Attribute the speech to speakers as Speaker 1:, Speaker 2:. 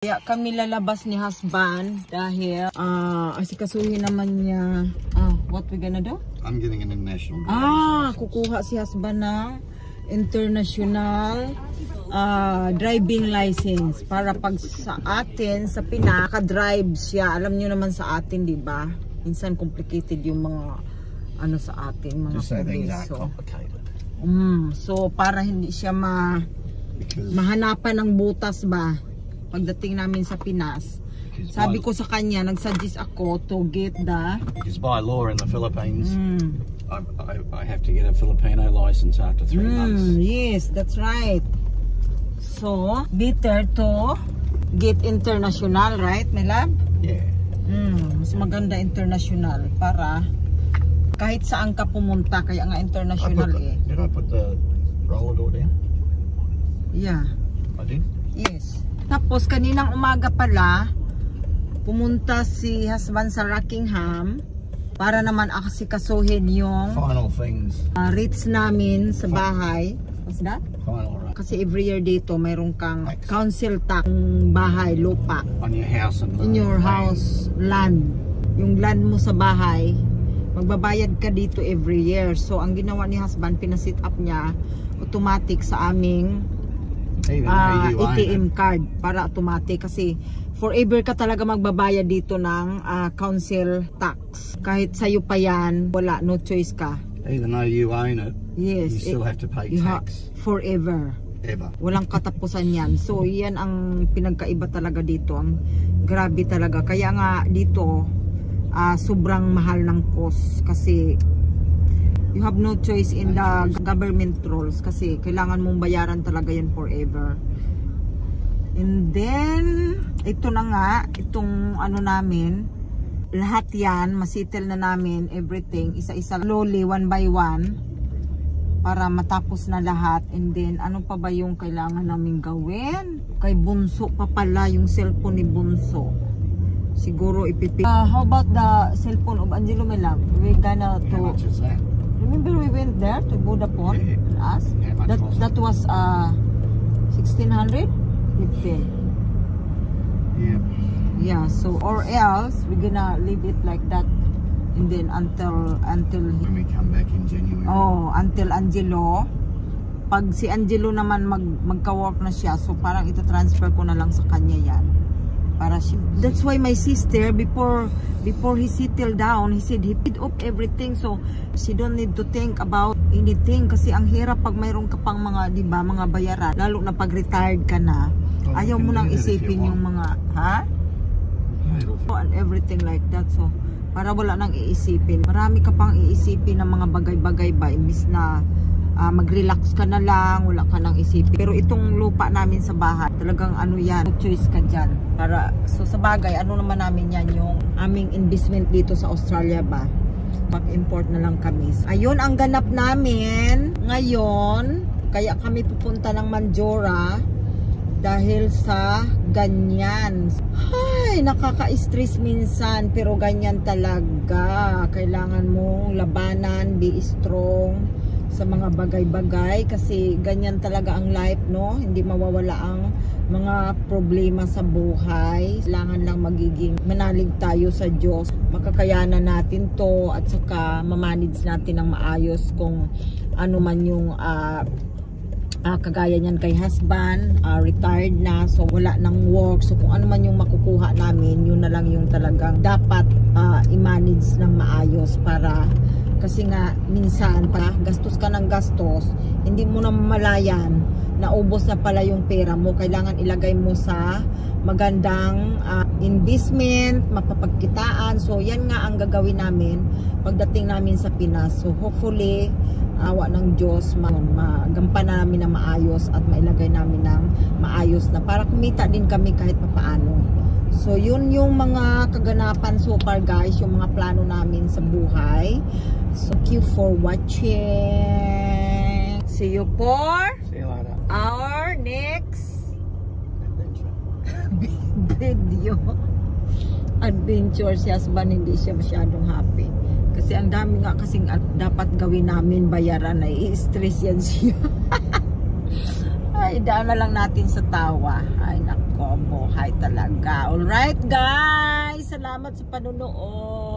Speaker 1: Kaya kami lalabas ni husband dahil asikasuhin naman niya. What we gonna do?
Speaker 2: I'm getting an international license.
Speaker 1: Kukuha si husband ng international driving license para pag sa atin sa pinaka-drive siya. Alam niyo naman sa atin, 'di ba? Minsan complicated yung mga ano sa atin, mga probinsyo. So para hindi siya mahanapan ng butas ba pagdating namin sa Pinas. Sabi ko sa kanya, nagsuggest ako to get
Speaker 2: because by law in the Philippines, I have to get a Filipino license after 3 months.
Speaker 1: Yes, that's right. So, better to get international, right, my love?
Speaker 2: Yeah.
Speaker 1: Mas maganda international para kahit saan ka pumunta, kaya nga international
Speaker 2: Did I put the roller door down?
Speaker 1: Yeah.
Speaker 2: I did?
Speaker 1: Yes. Tapos kaninang umaga pala, pumunta si husband sa Rockingham para naman asikasuhin yung
Speaker 2: final things.
Speaker 1: Rates namin sa bahay. What's that?
Speaker 2: Final rate.
Speaker 1: Kasi every year dito mayroon kang council tax bahay, lupa.
Speaker 2: On your house and
Speaker 1: in your house, land. Yung land mo sa bahay, magbabayad ka dito every year. So ang ginawa ni husband, pinasit up niya automatic sa aming ATM card para automatic kasi forever ka talaga magbabayad dito ng council tax. Kahit sa'yo pa yan, wala, no choice ka.
Speaker 2: Even though you own it,
Speaker 1: yes,
Speaker 2: you still have to pay tax.
Speaker 1: Forever.
Speaker 2: Ever.
Speaker 1: Walang katapusan yan. So yan ang pinagkaiba talaga dito. Ang grabe talaga. Kaya nga dito, sobrang mahal ng cost kasi you have no choice in the government rules kasi kailangan mong bayaran talaga yan forever. And then ito na nga, itong ano namin, lahat yan masitel na namin, everything isa-isa, slowly, one by one para matapos na lahat. And then ano pa ba yung kailangan namin gawin? Kay Bunso pa pala yung cellphone ni Bunso, siguro ipipik. How about the cellphone of Angelo, my love? We're gonna to,
Speaker 2: how much is that?
Speaker 1: remember we went there to Vodafone and ask? That was 1600? 15. Yeah, so or else we're gonna leave it like that and then until
Speaker 2: when we come back in January.
Speaker 1: Until Angelo. Pag si Angelo naman magka-work na siya, so parang ita-transfer ko na lang sa kanya yan. Para siya. That's why my sister before he settled down, he said he paid off everything, so she don't need to think about anything kasi ang hirap pag mayroon ka pang mga, di ba, mga bayaran, lalo na pag retired ka na. Ayaw mo nang isipin yung mga and everything like that. So para wala nang iisipin, marami ka pang iisipin ng mga bagay-bagay ba, imbis na mag-relax ka na lang, wala ka nang isipin. Pero itong lupa namin sa bahay, talagang ano yan, no choice ka dyan. Para, so sa bagay, ano naman namin yan, yung aming investment dito sa Australia ba. Mag-import na lang kami. Ayun ang ganap namin ngayon. Kaya kami pupunta ng Mandurah dahil sa ganyan. Ay, nakaka-stress minsan, pero ganyan talaga. Kailangan mong labanan, be strong sa mga bagay-bagay kasi ganyan talaga ang life, no? Hindi mawawala ang mga problema sa buhay. Kailangan lang magiging manalig tayo sa Diyos. Makakayanan natin to at saka mamanage natin ng maayos kung ano man yung kagaya niyan kay husband, retired na, so wala nang work, so kung ano man yung makukuha namin, yun na lang yung talagang dapat i-manage ng maayos para kasi nga minsan pa gastos ka ng gastos, hindi mo na mamalayan, naubos na pala yung pera mo. Kailangan ilagay mo sa magandang investment, mapapagkitaan. So yan nga ang gagawin namin pagdating namin sa Pinas. So hopefully awa ng Diyos magampanan namin na maayos at mailagay namin ng maayos na para kumita din kami kahit papaano. So yun yung mga kaganapan so far guys, yung mga plano namin sa buhay. So thank you for watching. See you later. Our next video. Adventure si husband, hindi siya masyadong happy. Kasi ang dami nga kasing dapat gawin namin, bayaran, ay i-stress yan siya. Ay, daan na lang natin sa tawa. Ay, naku. ko ang buhay talaga. Alright guys, salamat sa panunood.